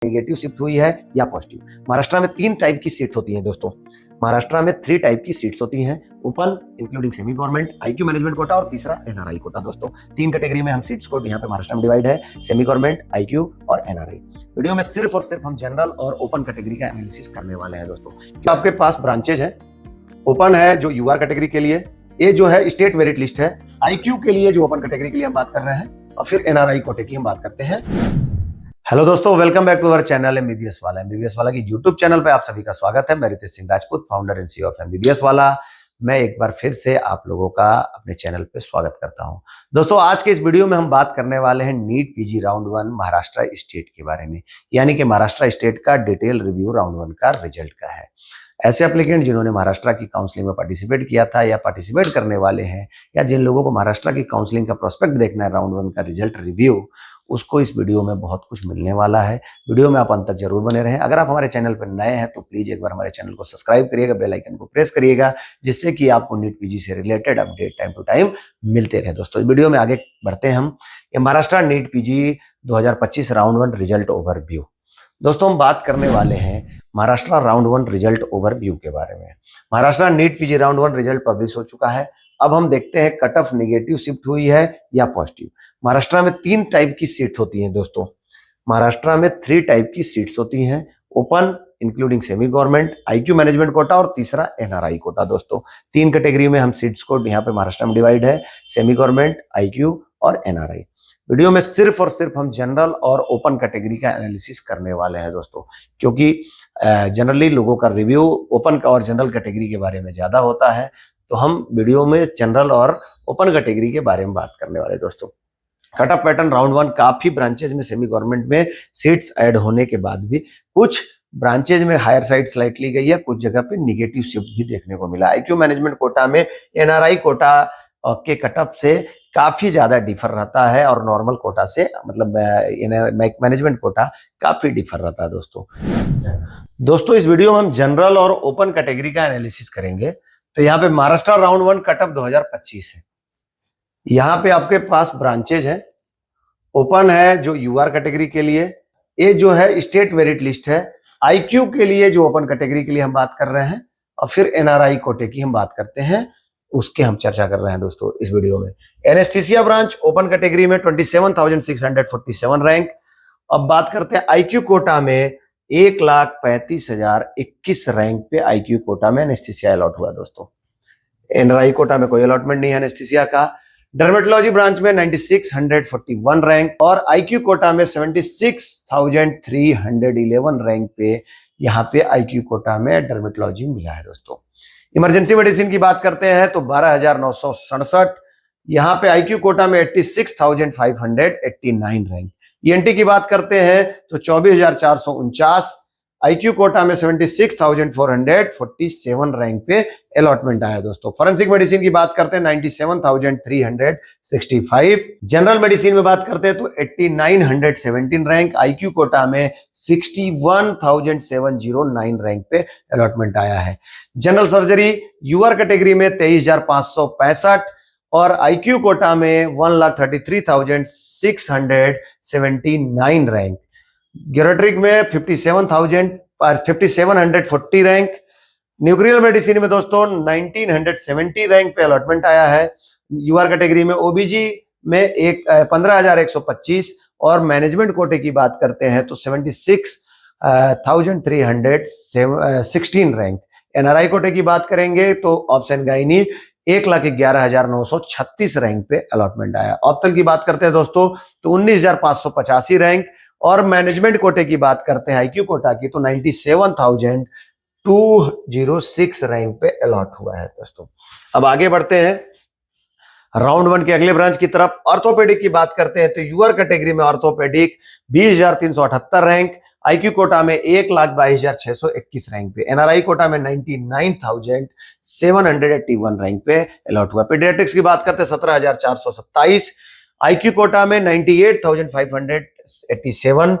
Negative shift हुई है या पॉजिटिव। महाराष्ट्र में 3 टाइप की सीट्स होती हैं दोस्तों। महाराष्ट्र में 3 टाइप की सीट्स होती हैं, open including semi government, IQ management quota और तीसरा एनआरआई कोटा। दोस्तों 3 कैटेगरी में हम सीट्स को यहाँ पे महाराष्ट्र में डिवाइड है, सेमी गवर्नमेंट, आईक्यू और एनआरआई। वीडियो में सिर्फ और सिर्फ हम जनरल और ओपन कैटेगरी का एनालिसिस करने वाले हैं दोस्तों। क्या आपके पास ब्रांचेज है? ओपन है जो यूआर कैटेगरी के लिए, ये जो है स्टेट मेरिट लिस्ट है, आईक्यू के लिए जो ओपन कैटेगरी के लिए हम बात कर रहे हैं, और फिर एनआरआई कोटे की हम बात करते हैं। हेलो दोस्तों, welcome back to our channel MBBS वाला। एमबीबीएस वाला की यूट्यूब चैनल पे आप सभी का स्वागत है। मैं Ritesh Singh Rajput, founder and CEO of MBBS वाला। मैं एक बार फिर से आप लोगों का अपने चैनल पे स्वागत करता हूं। दोस्तों आज के इस वीडियो में हम बात करने वाले हैं NEET PG round 1 Maharashtra state के बारे में, यानी कि महाराष्ट्र स्टेट का डिटेल रिव्यू राउंड 1 का रिजल्ट का है। ऐसे एप्लीकेंट जिन्होंने महाराष्ट्र की काउंसलिंग में पार्टिसिपेट किया था या पार्टिसिपेट करने वाले हैं, या जिन लोगों को महाराष्ट्र की काउंसलिंग का प्रोस्पेक्ट देखना है राउंड 1 का रिजल्ट रिव्यू, उसको इस वीडियो में बहुत कुछ मिलने वाला है। वीडियो में आप अंत तक जरूर बने रहें। अगर आप हमारे चैनल पर नए हैं तो प्लीज एक बार हमारे चैनल को सब्सक्राइब करिएगा, बेल आइकन को प्रेस करिएगा, जिससे कि आपको नीट पीजी से related update time to time मिलते रहे। दोस्तों वीडियो में आगे बढ़ते हैं हम। Maharashtra NEET PG 2025 round 1 result overview. दोस्तों हम बात करने वाले हैं महाराष्ट्र राउंड 1 रिजल्ट ओवरव्यू के बारे में। Maharashtra NEET PG round 1 result publish हो चुका है। अब हम देखते हैं कट ऑफ नेगेटिव शिफ्ट हुई है या पॉजिटिव। महाराष्ट्र में 3 टाइप की सीट्स होती हैं दोस्तों। महाराष्ट्र में 3 टाइप की सीट्स होती हैं, open including semi government, IQ management quota और तीसरा एनआरआई कोटा। दोस्तों 3 कैटेगरी में हम सीट्स को यहाँ पे महाराष्ट्र में डिवाइड है, सेमी गवर्नमेंट, आईक्यू और एनआरआई। वीडियो में सिर्फ और सिर्फ हम जनरल और ओपन कैटेगरी का एनालिसिस करने वाले हैं दोस्तों, क्योंकि जनरली लोगों का रिव्यू ओपन और जनरल कैटेगरी के बारे में ज्यादा होता है, तो हम वीडियो में जनरल और ओपन कैटेगरी के बारे में बात करने वाले दोस्तों। कट ऑफ पैटर्न राउंड 1 काफी ब्रांचेज में सेमी गवर्नमेंट में सीट्स ऐड होने के बाद भी कुछ ब्रांचेज में हायर साइड स्लाइटली गई है, कुछ जगह पे निगेटिव शिफ्ट भी देखने को मिला। आईक्यू मैनेजमेंट कोटा में एनआरआई कोटा के कट ऑफ से काफी ज्यादा डिफर रहता है और नॉर्मल कोटा से मतलब मैनेजमेंट कोटा काफी डिफर रहता है दोस्तों इस वीडियो में हम जनरल और ओपन कैटेगरी का एनालिसिस करेंगे। तो यहाँ पे महाराष्ट्र राउंड 1 कट ऑफ 2025 है। यहाँ पे आपके पास ब्रांचेज है, ओपन है जो यूआर कैटेगरी के लिए, ये जो है स्टेट मेरिट लिस्ट है, आईक्यू के लिए जो ओपन कैटेगरी के लिए हम बात कर रहे हैं, और फिर एनआरआई कोटे की हम बात करते हैं, उसके हम चर्चा कर रहे हैं दोस्तों इस वीडियो में। एनेस्थीसिया ब्रांच ओपन कैटेगरी में 27,647 रैंक। अब बात करते हैं आईक्यू कोटा में 1,35,021 रैंक पे आईक्यू कोटा में एनेस्थीसिया अलॉट हुआ दोस्तों। एनआरआई कोटा में कोई अलॉटमेंट नहीं है एनेस्थीसिया का। डर्मेटोलॉजी ब्रांच में 9641 रैंक और आईक्यू कोटा में 76,311 रैंक पे यहाँ पे आईक्यू कोटा में डर्मेटोलॉजी मिला है दोस्तों। इमरजेंसी मेडिसिन की बात करते हैं तो 12,967, यहाँ पे आईक्यू कोटा में 86,589 रैंक। ईएनटी की बात करते हैं तो 24,449, आईक्यू कोटा में 76,447 रैंक पे अलॉटमेंट आया दोस्तों। फॉरेंसिक मेडिसिन की बात करते हैं 97,365। जनरल मेडिसिन में बात करते हैं तो 8917 रैंक, आईक्यू कोटा में 61,709 रैंक पे अलॉटमेंट आया है। जनरल सर्जरी यूआर कैटेगरी में 23,565 और आईक्यू कोटा में 1,33,679 रैंक। गेरोट्रिक में 57,740 रैंक। न्यूक्लियर मेडिसिन में दोस्तों 1970 रैंक पे अलॉटमेंट आया है। यूआर कैटेगरी में ओबीजी में 15,125 और मैनेजमेंट कोटे की बात करते हैं तो 76,316 रैंक। एनआरआई कोटे की बात करेंगे तो ऑप्शन गाइनी 1,11,936 रैंक पे अलॉटमेंट आया। ऑप्टल की बात करते हैं दोस्तों तो 19,585 रैंक और मैनेजमेंट कोटे की बात करते हैं आईक्यू कोटा की तो 97,206 रैंक पे अलॉट हुआ है दोस्तों। अब आगे बढ़ते हैं राउंड 1 के अगले ब्रांच की तरफ। ऑर्थोपेडिक की बात करते हैं तो यूआर कैटेगरी में ऑर्थोपेडिक 20,378 रैंक, आईक्यू कोटा में 1,22,621 रैंक पे, एनआरआई कोटा में 99,781 रैंक पे अलॉट हुआ। पीडियाट्रिक्स की बात करते हैं 17,427, आईक्यू कोटा में 98,587।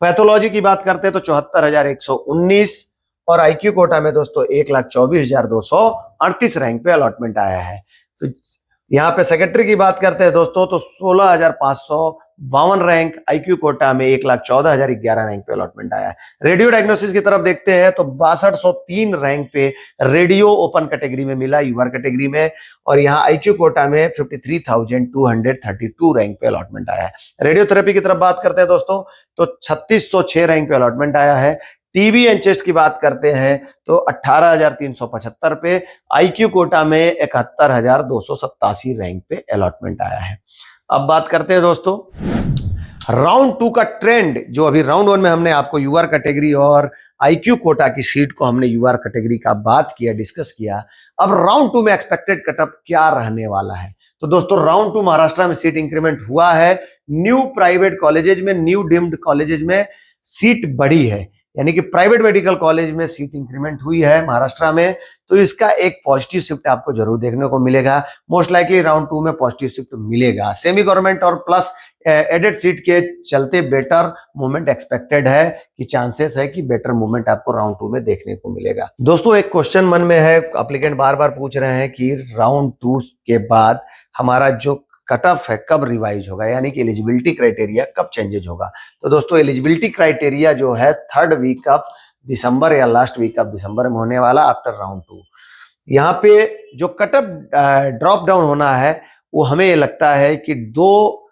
पैथोलॉजी की बात करते हैं तो 74,119 और आईक्यू कोटा में दोस्तों 1,24,238 रैंक पे अलॉटमेंट आया है। तो यहाँ पे सेक्रेटरी की बात करते हैं दोस्तों तो 16,500 52 रैंक, आईक्यू कोटा में 1,14,011 रैंक पे अलॉटमेंट आया है। रेडियो डायग्नोसिस की तरफ देखते हैं तो 6203 रैंक पे रेडियो ओपन कैटेगरी में मिला, यूआर कैटेगरी में, और यहाँ आईक्यू कोटा में 53,232 रैंक पे अलॉटमेंट आया है। रेडियोथेरेपी की तरफ बात करते हैं दोस्तों तो 3606 रैंक पे अलॉटमेंट आया है। टीबी एंड चेस्ट की बात करते हैं तो 18,375 पे, आईक्यू कोटा में 71,287 रैंक पे अलॉटमेंट आया है। अब बात करते हैं दोस्तों राउंड 2 का ट्रेंड। जो अभी राउंड 1 में हमने आपको यूआर कैटेगरी और आईक्यू कोटा की सीट को हमने यूआर कैटेगरी का बात किया, डिस्कस किया। अब राउंड 2 में एक्सपेक्टेड कटअप क्या रहने वाला है? तो दोस्तों राउंड 2 महाराष्ट्र में सीट इंक्रीमेंट हुआ है। न्यू प्राइवेट कॉलेजेज में, न्यू डीम्ड कॉलेजेज में सीट बढ़ी है, यानी कि प्राइवेट मेडिकल कॉलेज में सीट इंक्रीमेंट हुई है महाराष्ट्र में। तो इसका एक पॉजिटिव शिफ्ट आपको जरूर देखने को मिलेगा। मोस्ट लाइकली राउंड 2 में पॉजिटिव शिफ्ट मिलेगा। सेमी गवर्नमेंट और प्लस एडेड सीट के चलते बेटर मूवमेंट एक्सपेक्टेड है, कि चांसेस है कि बेटर मूवमेंट आपको राउंड 2 में देखने को मिलेगा। दोस्तों एक क्वेश्चन मन में है, एप्लीकेंट बार बार पूछ रहे हैं कि राउंड 2 के बाद हमारा जो कट ऑफ है कब रिवाइज होगा, यानी कि एलिजिबिलिटी क्राइटेरिया कब चेंजेज होगा। तो दोस्तों एलिजिबिलिटी क्राइटेरिया जो है 3rd वीक ऑफ दिसंबर या लास्ट वीक ऑफ दिसंबर में होने वाला आफ्टर राउंड 2। यहाँ पे जो कट ऑफ ड्रॉप डाउन होना है वो हमें लगता है कि 2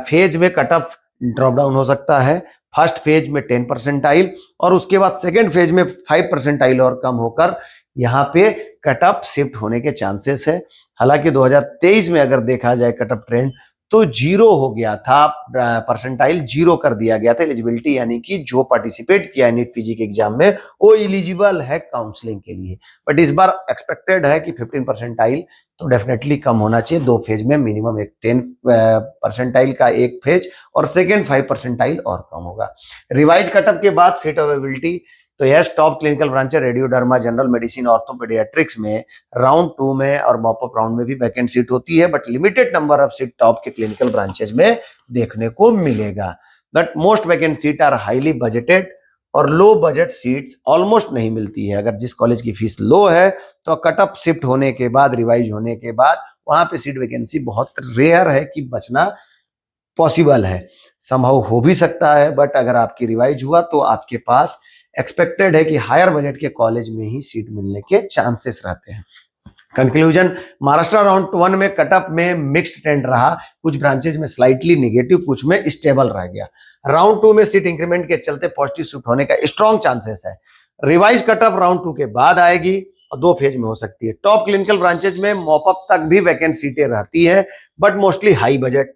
फेज में कट ऑफ ड्रॉप डाउन हो सकता है। फर्स्ट फेज में 10 परसेंटाइल और उसके बाद सेकेंड फेज में 5 परसेंटाइल और कम होकर यहाँ पे कट ऑफ शिफ्ट होने के चांसेस है। हालांकि 2023 में अगर देखा जाए कट ऑफ ट्रेंड तो 0 हो गया था, परसेंटाइल 0 कर दिया गया था एलिजिबिलिटी, यानी कि जो पार्टिसिपेट किया नीट पीजी के एग्जाम में वो एलिजिबल है काउंसलिंग के लिए। बट इस बार एक्सपेक्टेड है कि 15 परसेंटाइल तो डेफिनेटली कम होना चाहिए। 2 फेज में मिनिमम एक 10 परसेंटाइल का एक फेज और सेकेंड 5 परसेंटाइल और कम होगा। रिवाइज कटअप के बाद सीट अवेलेबिलिटी तो यस टॉप क्लिनिकल ब्रांच है रेडियोडर्मा, जनरल मेडिसिन, ऑर्थोपेडियाट्रिक्स में राउंड 2 में और मॉपअप राउंड में भी वैकेंट सीट होती है, but limited number of seat top के क्लिनिकल ब्रांचेज में देखने को मिलेगा। But most vacant seat are highly budgeted और लो बजट सीट्स ऑलमोस्ट नहीं मिलती है। अगर जिस कॉलेज की फीस लो है तो कट ऑफ शिफ्ट होने के बाद, रिवाइज होने के बाद वहां पे सीट वैकेंसी बहुत रेयर है कि बचना पॉसिबल है। संभव हो भी सकता है, बट अगर आपकी रिवाइज हुआ तो आपके पास एक्सपेक्टेड है कि हायर बजट के कॉलेज में ही सीट मिलने के चांसेस रहते हैं। कंक्लूजन, महाराष्ट्र राउंड 1 में कटअप में मिक्स्ड ट्रेंड रहा, कुछ ब्रांचेज में स्लाइटली नेगेटिव, कुछ में स्टेबल रह गया। राउंड 2 में सीट इंक्रीमेंट के चलते पॉजिटिव शिफ्ट होने का स्ट्रॉन्ग चांसेस है। रिवाइज कटअप राउंड 2 के बाद आएगी और 2 फेज में हो सकती है। टॉप क्लिनिकल ब्रांचेज में मॉपअप तक भी वैकेंट सीटें रहती है, बट मोस्टली हाई बजट।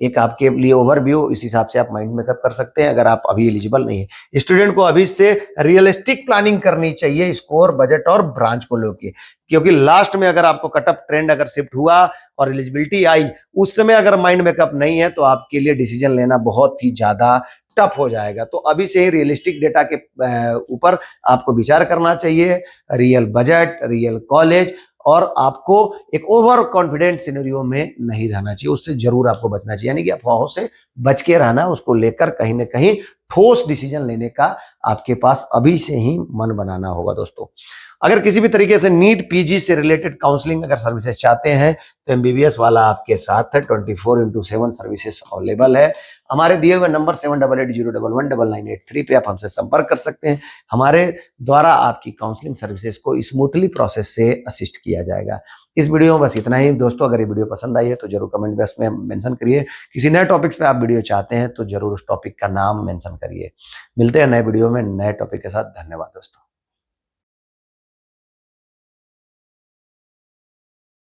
एक आपके लिए ओवरव्यू, इस हिसाब से आप माइंड मेकअप कर सकते हैं अगर आप अभी एलिजिबल नहीं है। स्टूडेंट को अभी से रियलिस्टिक प्लानिंग करनी चाहिए स्कोर, बजट और ब्रांच को लेके, क्योंकि लास्ट में अगर आपको कटअप ट्रेंड अगर शिफ्ट हुआ और एलिजिबिलिटी आई, उस समय अगर माइंड मेकअप नहीं है तो आपके लिए डिसीजन लेना बहुत ही ज्यादा टफ हो जाएगा। तो अभी से ही रियलिस्टिक डेटा के ऊपर आपको विचार करना चाहिए, रियल बजट, रियल कॉलेज, और आपको एक ओवर कॉन्फिडेंट सिनेरियो में नहीं रहना चाहिए, उससे जरूर आपको बचना चाहिए। यानी कि अफवाहों से बच के रहना, उसको लेकर कहीं ना कहीं ठोस डिसीजन लेने का आपके पास अभी से ही मन बनाना होगा। दोस्तों अगर किसी भी तरीके से नीट पीजी से रिलेटेड काउंसलिंग अगर सर्विसेज चाहते हैं तो एमबीबीएस वाला आपके साथ है। 24/7 सर्विसेज अवेलेबल है। हमारे दिए हुए नंबर 7880119983 पे आप हमसे संपर्क कर सकते हैं। हमारे द्वारा आपकी काउंसलिंग सर्विसेज को स्मूथली प्रोसेस से असिस्ट किया जाएगा। इस वीडियो में बस इतना ही दोस्तों। अगर ये वीडियो पसंद आई है तो जरूर कमेंट बॉक्स में मेंशन करिए। किसी नए टॉपिक्स पे आप वीडियो चाहते हैं तो जरूर उस टॉपिक का नाम मेंशन करिए। मिलते हैं नए वीडियो में नए टॉपिक के साथ। धन्यवाद दोस्तों।